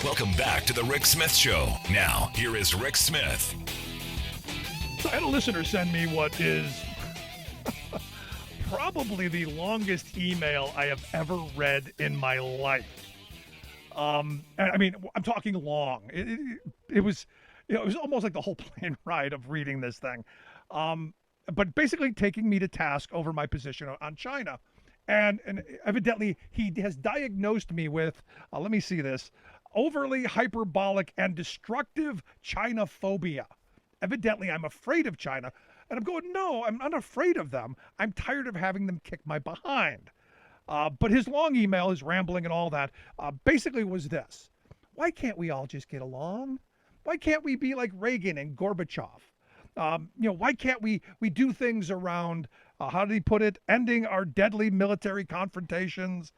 Welcome back to the Rick Smith Show. Now, here is Rick Smith. So I had a listener send me what is probably the longest email I have ever read in my life. And I mean, I'm talking long. It was, it was almost like the whole plane ride of reading this thing. But basically taking me to task over my position on China. And evidently he has diagnosed me with, let me see this, overly hyperbolic and destructive China phobia. Evidently, I'm afraid of China. And I'm going, no, I'm not afraid of them. I'm tired of having them kick my behind. But his long email, his rambling and all that, basically was this. Why can't we all just get along? Why can't we be like Reagan and Gorbachev? Why can't we do things around, how did he put it, ending our deadly military confrontations,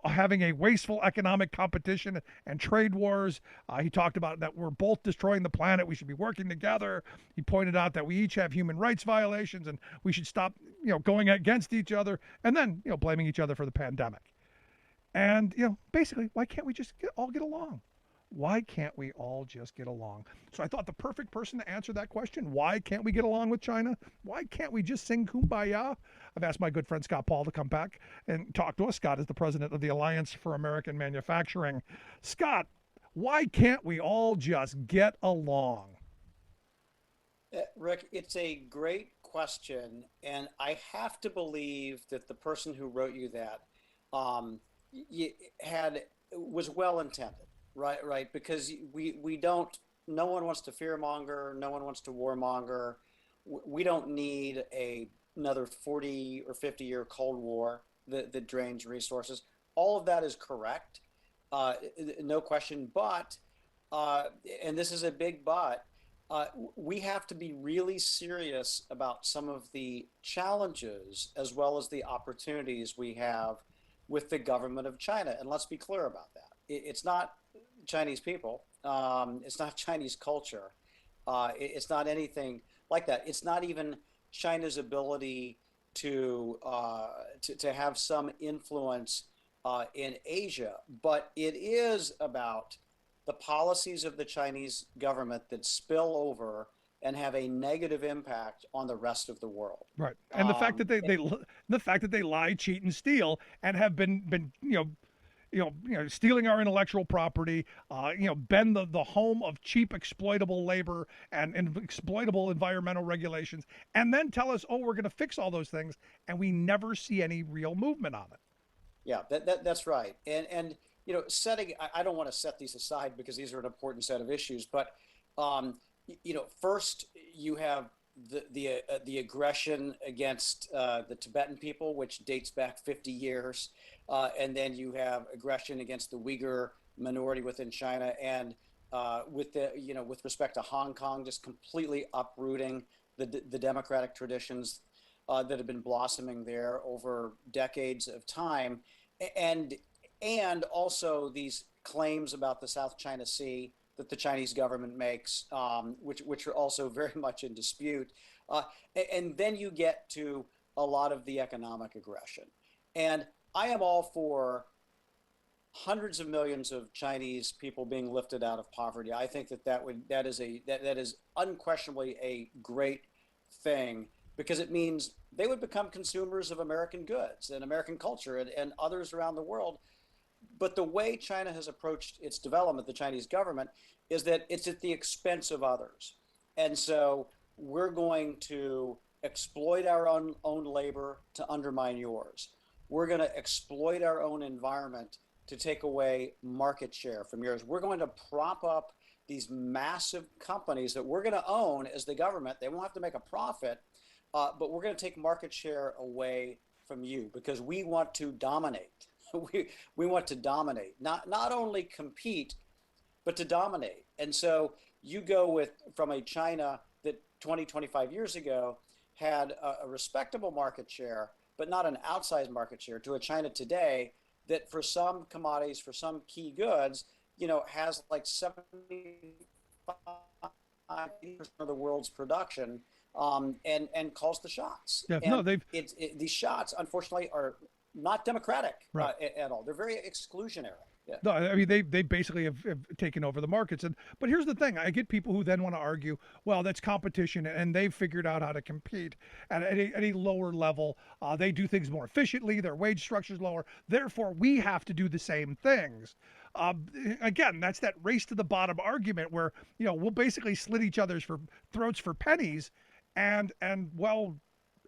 having a wasteful economic competition and trade wars. He talked about that we're both destroying the planet. We should be working together. He pointed out that we each have human rights violations and we should stop, going against each other and then, blaming each other for the pandemic. And, basically, why can't we just all get along? Why can't we all just get along? So I thought the perfect person to answer that question, why can't we get along with China? Why can't we just sing Kumbaya? I've asked my good friend Scott Paul to come back and talk to us. Scott is the president of the Alliance for American Manufacturing. Scott, why can't we all just get along? Rick, it's a great question, and I have to believe that the person who wrote you that was well intended. Right. Because we don't, no one wants to fearmonger. No one wants to warmonger. We don't need another 40 or 50-year Cold War that drains resources. All of that is correct. No question. But, and this is a big but, we have to be really serious about some of the challenges as well as the opportunities we have with the government of China. And let's be clear about that. It's not Chinese people. It's not Chinese culture. It's not anything like that. It's not even China's ability to have some influence in Asia, but it is about the policies of the Chinese government that spill over and have a negative impact on the rest of the world. Right, and the fact that the fact that they lie, cheat, and steal, and have been stealing our intellectual property, been the home of cheap exploitable labor and exploitable environmental regulations, and then tell us, oh, we're going to fix all those things, and we never see any real movement on it. Yeah, that's right. And setting, I don't want to set these aside because these are an important set of issues, but first you have the aggression against the Tibetan people, which dates back 50 years. And then you have aggression against the Uyghur minority within China, and with respect to Hong Kong, just completely uprooting the democratic traditions that have been blossoming there over decades of time, and also these claims about the South China Sea that the Chinese government makes, which are also very much in dispute. And then you get to a lot of the economic aggression. And I am all for hundreds of millions of Chinese people being lifted out of poverty. I think that is unquestionably a great thing, because it means they would become consumers of American goods and American culture and others around the world. But the way China has approached its development, the Chinese government, is that it's at the expense of others. And so we're going to exploit our own labor to undermine yours. We're going to exploit our own environment to take away market share from yours. We're going to prop up these massive companies that we're going to own as the government. They won't have to make a profit, but we're going to take market share away from you because we want to dominate. We want to dominate, not only compete, but to dominate. And so you go from a China that 20, 25 years ago had a respectable market share, but not an outsized market share, to a China today that for some commodities, for some key goods, has like 75% of the world's production, and calls the shots. Yeah, and no, these shots, unfortunately, are not democratic, right, at all. They're very exclusionary. Yeah. No, I mean they basically have taken over the markets. And but here's the thing: I get people who then want to argue, well, that's competition, and they've figured out how to compete at a lower level. They do things more efficiently. Their wage structure's lower. Therefore, we have to do the same things. Again, that's that race to the bottom argument where we'll basically slit each other's throats for pennies, and well,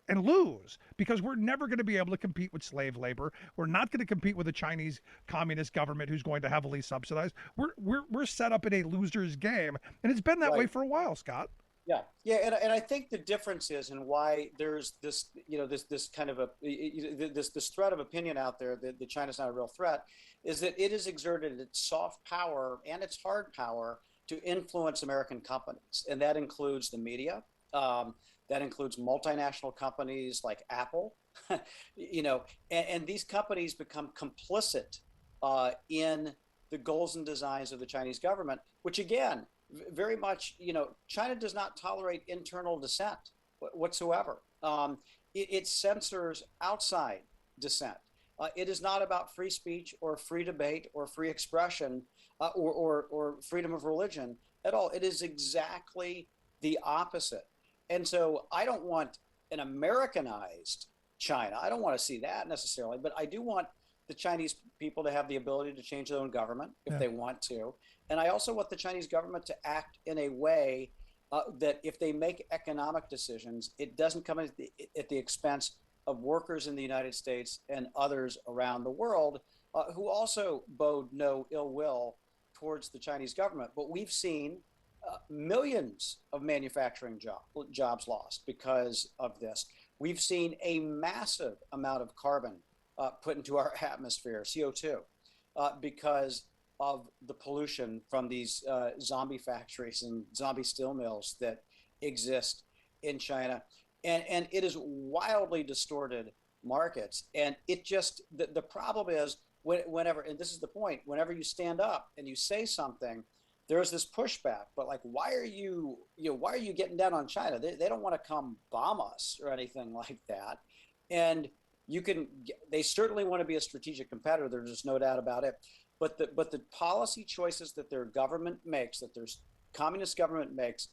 and lose because we're never going to be able to compete with slave labor. We're not going to compete with a Chinese communist government who's going to heavily subsidize. We're set up in a loser's game, and it's been that way Right. for a while, Scott. Yeah, yeah, and I think the difference is, and why there's this, this kind of this threat of opinion out there that China's not a real threat, is that it has exerted its soft power and its hard power to influence American companies, and that includes the media, that includes multinational companies like Apple, and these companies become complicit in the goals and designs of the Chinese government, which again very much, China does not tolerate internal dissent whatsoever. It censors outside dissent. It is not about free speech or free debate or free expression or freedom of religion at all. It is exactly the opposite. And so I don't want an Americanized China. I don't want to see that necessarily, but I do want the Chinese people to have the ability to change their own government if they want to. And I also want the Chinese government to act in a way that if they make economic decisions, it doesn't come at the expense of workers in the United States and others around the world who also bode no ill will towards the Chinese government. But we've seen millions of manufacturing jobs lost because of this. We've seen a massive amount of carbon put into our atmosphere, CO2, because of the pollution from these zombie factories and zombie steel mills that exist in China. And it is wildly distorted markets. And it just, the problem is whenever, and this is the point, whenever you stand up and you say something, there's this pushback, but like, why are you getting down on China? They don't want to come bomb us or anything like that. And they certainly want to be a strategic competitor. There's just no doubt about it. But the policy choices that their government makes, that their communist government makes,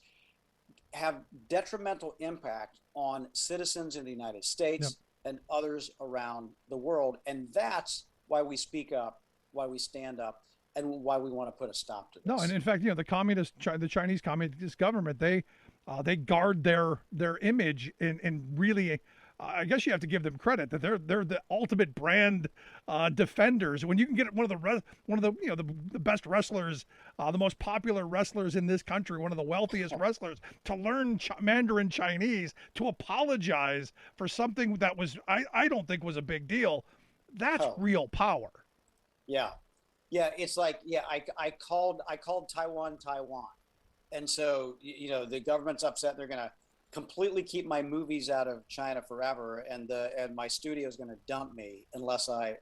have detrimental impact on citizens in the United States and others around the world. And that's why we speak up, why we stand up, and why we want to put a stop to this. No, and in fact, the Chinese communist government, they guard their image and really. I guess you have to give them credit that they're the ultimate brand defenders. When you can get one of the best wrestlers, the most popular wrestlers in this country, one of the wealthiest wrestlers, to learn Mandarin Chinese, to apologize for something that I don't think was a big deal, that's real power. Yeah, yeah. It's like, I called Taiwan, and so the government's upset. They're gonna completely keep my movies out of China forever, and my studio is going to dump me unless I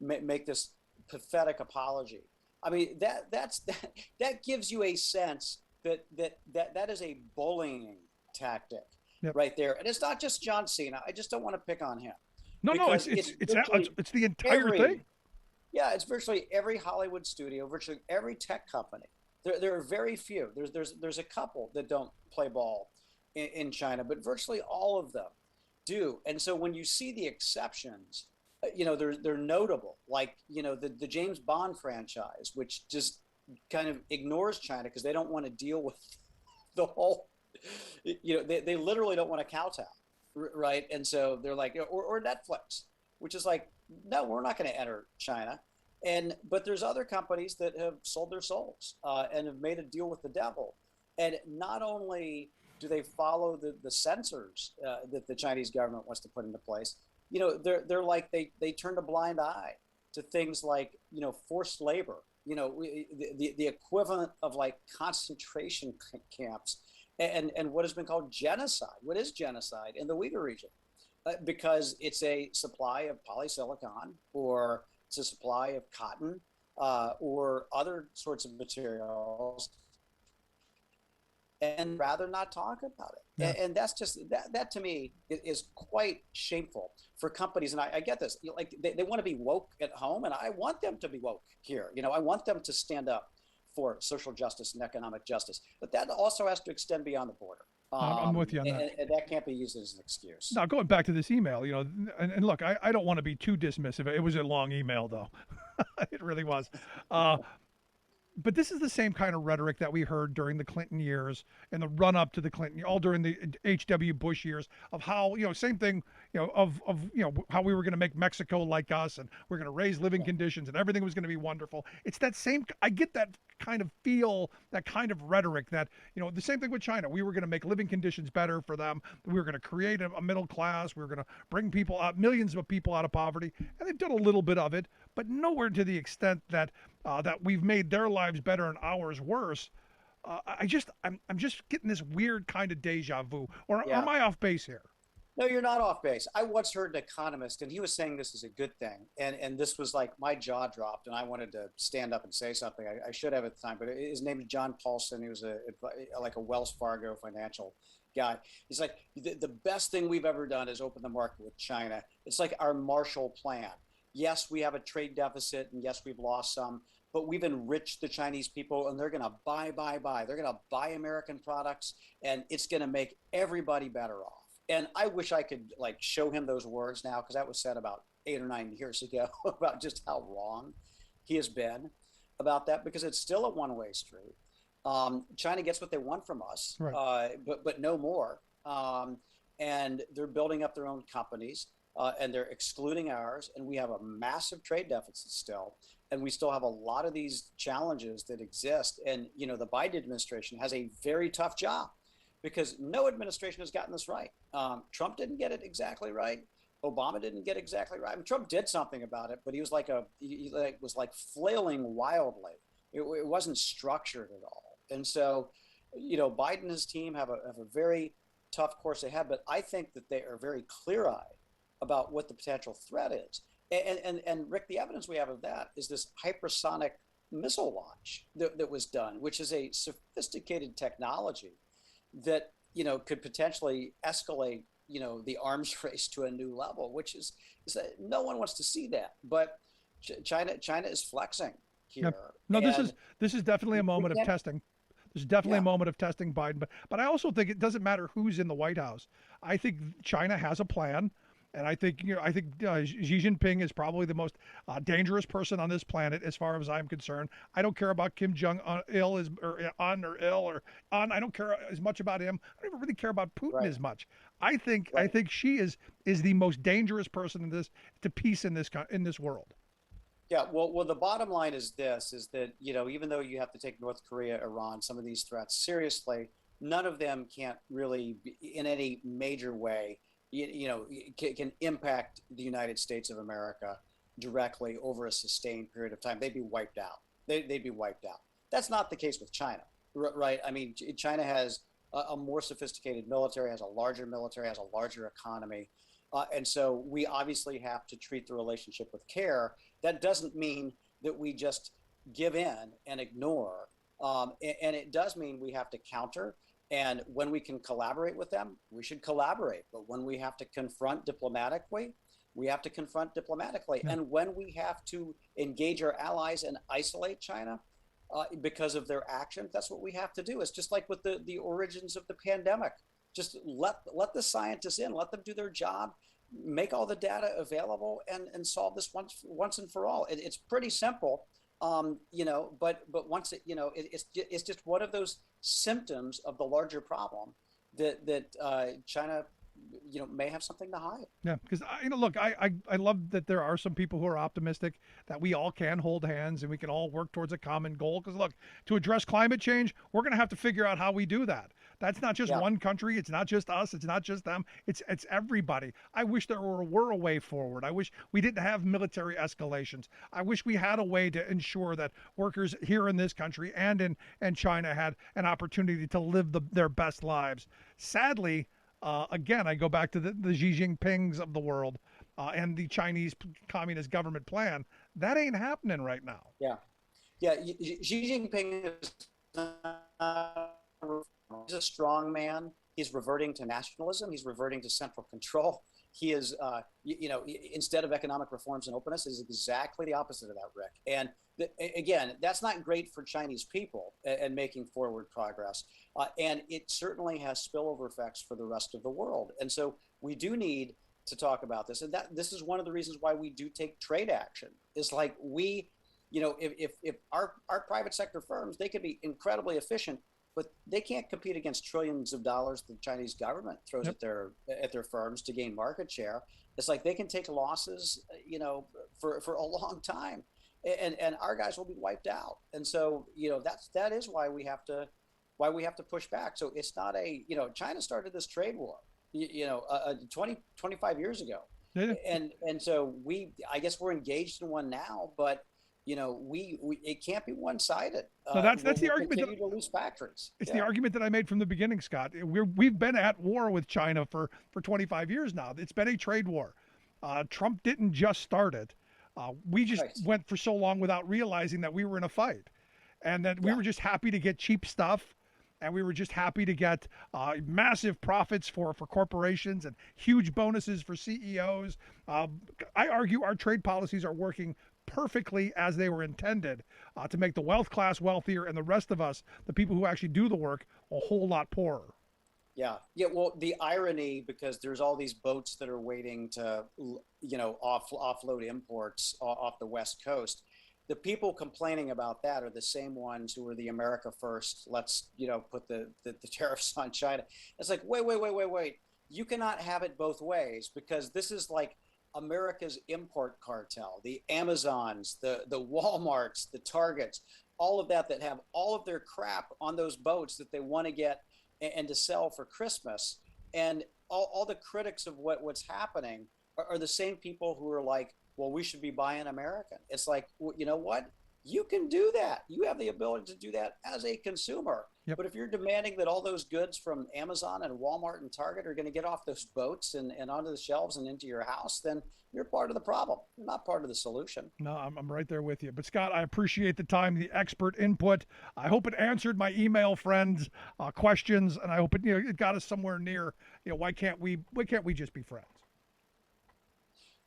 make this pathetic apology. I mean, that gives you a sense that is a bullying tactic right there. And it's not just John Cena. I just don't want to pick on him. No, it's the entire thing. Yeah, it's virtually every Hollywood studio, virtually every tech company. There are very few. There's a couple that don't play ball in China, but virtually all of them do. And so when you see the exceptions, they're notable, like the James Bond franchise, which just kind of ignores China because they don't want to deal with the whole, they literally don't want to kowtow, right? And so they're like, or Netflix, which is like, no, we're not going to enter China. But there's other companies that have sold their souls and have made a deal with the devil. And not only do they follow the censors that the Chinese government wants to put into place, they're like, they turned a blind eye to things like, forced labor, the equivalent of like concentration camps and what has been called genocide. What is genocide in the Uyghur region? Because it's a supply of polysilicon, or it's a supply of cotton or other sorts of materials. and rather not talk about it. Yeah. And that's just that to me is quite shameful for companies. And I get this, like they want to be woke at home, and I want them to be woke here. I want them to stand up for social justice and economic justice, but that also has to extend beyond the border. I'm with you on that. And that can't be used as an excuse. Now, going back to this email, and look, I don't want to be too dismissive. It was a long email, though. It really was. But this is the same kind of rhetoric that we heard during the Clinton years and the run up to the Clinton, all during the H.W. Bush years, of how, same thing, of how we were going to make Mexico like us, and we're going to raise living conditions, and everything was going to be wonderful. It's that same, I get that kind of feel, that kind of rhetoric that, the same thing with China. We were going to make living conditions better for them. We were going to create a middle class. We were going to bring people out, millions of people out of poverty. And they've done a little bit of it, but nowhere to the extent that we've made their lives better and ours worse. I'm just getting this weird kind of deja vu. Or am I off base here? No, you're not off base. I once heard an economist, and he was saying this is a good thing. And this was like, my jaw dropped, and I wanted to stand up and say something. I should have at the time, but his name is John Paulson. He was like a Wells Fargo financial guy. He's like, the best thing we've ever done is open the market with China. It's like our Marshall Plan. Yes, we have a trade deficit, and yes, we've lost some, but we've enriched the Chinese people, and they're going to buy. They're going to buy American products, and it's going to make everybody better off. And I wish I could show him those words now, because that was said about 8 or 9 years ago about just how wrong he has been about that, because it's still a one-way street. China gets what they want from us, right. but no more. And they're building up their own companies. And they're excluding ours, and we have a massive trade deficit still, and we still have a lot of these challenges that exist. And the Biden administration has a very tough job, because no administration has gotten this right. Trump didn't get it exactly right. Obama didn't get it exactly right. I mean, Trump did something about it, but he was like flailing wildly. It wasn't structured at all. And so, Biden and his team have a very tough course ahead. But I think that they are very clear-eyed about what the potential threat is. And Rick, the evidence we have of that is this hypersonic missile launch that was done, which is a sophisticated technology that, could potentially escalate, the arms race to a new level, which is that no one wants to see that. But China is flexing here. Yep. No, this is definitely a moment of testing. There's definitely a moment of testing Biden, but I also think it doesn't matter who's in the White House. I think China has a plan. And I think Xi Jinping is probably the most dangerous person on this planet, as far as I'm concerned. I don't care about Kim Jong Il I don't care as much about him. I don't even really care about Putin as much. I think Xi is the most dangerous person to peace in this world. Yeah, well, the bottom line is that even though you have to take North Korea, Iran, some of these threats seriously, none of them can't really, in any major way, can impact the United States of America directly over a sustained period of time. They'd be wiped out. They'd be wiped out. That's not the case with China, right? I mean, China has a more sophisticated military, has a larger economy. And so we obviously have to treat the relationship with care. That doesn't mean that we just give in and ignore. And it does mean we have to counter. And when we can collaborate with them, we should collaborate. But when we have to confront diplomatically, we have to confront diplomatically. Yeah. And when we have to engage our allies and isolate China because of their actions, that's what we have to do. It's just like with the origins of the pandemic. Just let the scientists in, let them do their job, make all the data available, and solve this once and for all. It's pretty simple. But once it's just one of those symptoms of the larger problem that China, may have something to hide. Yeah, because look, I love that there are some people who are optimistic that we all can hold hands and we can all work towards a common goal. Because look, to address climate change, we're going to have to figure out how we do that. That's not just one country. It's not just us. It's not just them. It's everybody. I wish there were a way forward. I wish we didn't have military escalations. I wish we had a way to ensure that workers here in this country and in China had an opportunity to live their best lives. Sadly, again, I go back to the Xi Jinpings of the world and the Chinese Communist government plan. That ain't happening right now. Yeah. Xi Jinping is He's a strong man. He's reverting to nationalism. He's reverting to central control. He is, instead of economic reforms and openness, is exactly the opposite of that, Rick. And again, that's not great for Chinese people and making forward progress. And it certainly has spillover effects for the rest of the world. And so we do need to talk about this. And this is one of the reasons why we do take trade action. It's like if our private sector firms, they could be incredibly efficient, but they can't compete against trillions of dollars the Chinese government throws at their firms to gain market share. It's like they can take losses, for a long time, and our guys will be wiped out. And so, that is why we have to push back. So it's not China started this trade war, 25 years ago, and so I guess we're engaged in one now, but. It can't be one-sided. So that's the argument. Continue to lose factories. It's the argument that I made from the beginning, Scott. We've been at war with China for 25 years now. It's been a trade war. Trump didn't just start it. We just went for so long without realizing that we were in a fight, and that we were just happy to get cheap stuff, and we were just happy to get massive profits for corporations and huge bonuses for CEOs. I argue our trade policies are working perfectly as they were intended, to make the wealth class wealthier and the rest of us, the people who actually do the work, a whole lot poorer. Yeah. Well, the irony, because there's all these boats that are waiting to, offload imports off the West Coast. The people complaining about that are the same ones who are the America first. Let's, put the tariffs on China. It's like, wait. You cannot have it both ways, because this is like America's import cartel, the Amazons, the Walmarts, the Targets, all of that have all of their crap on those boats that they want to get and to sell for Christmas. And all the critics of what's happening are the same people who are like, well, we should be buying American. It's like, well, you know what? You can do that. You have the ability to do that as a consumer. Yep. But if you're demanding that all those goods from Amazon and Walmart and Target are going to get off those boats and onto the shelves and into your house, then you're part of the problem. You're not part of the solution. No, I'm right there with you. But Scott, I appreciate the time, the expert input. I hope it answered my email friends' questions, and I hope it got us somewhere near. Why can't we just be friends?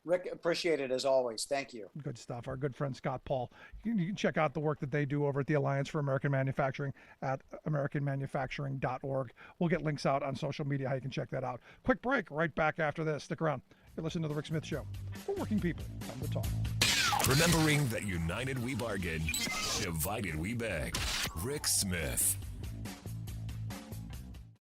Rick, appreciate it as always. Thank you. Good stuff. Our good friend Scott Paul. You can check out the work that they do over at the Alliance for American Manufacturing at americanmanufacturing.org. We'll get links out on social media how you can check that out. Quick break. Right back after this. Stick around. You're listening to The Rick Smith Show. For working people. Time to talk. Remembering that united we bargain, divided we beg. Rick Smith.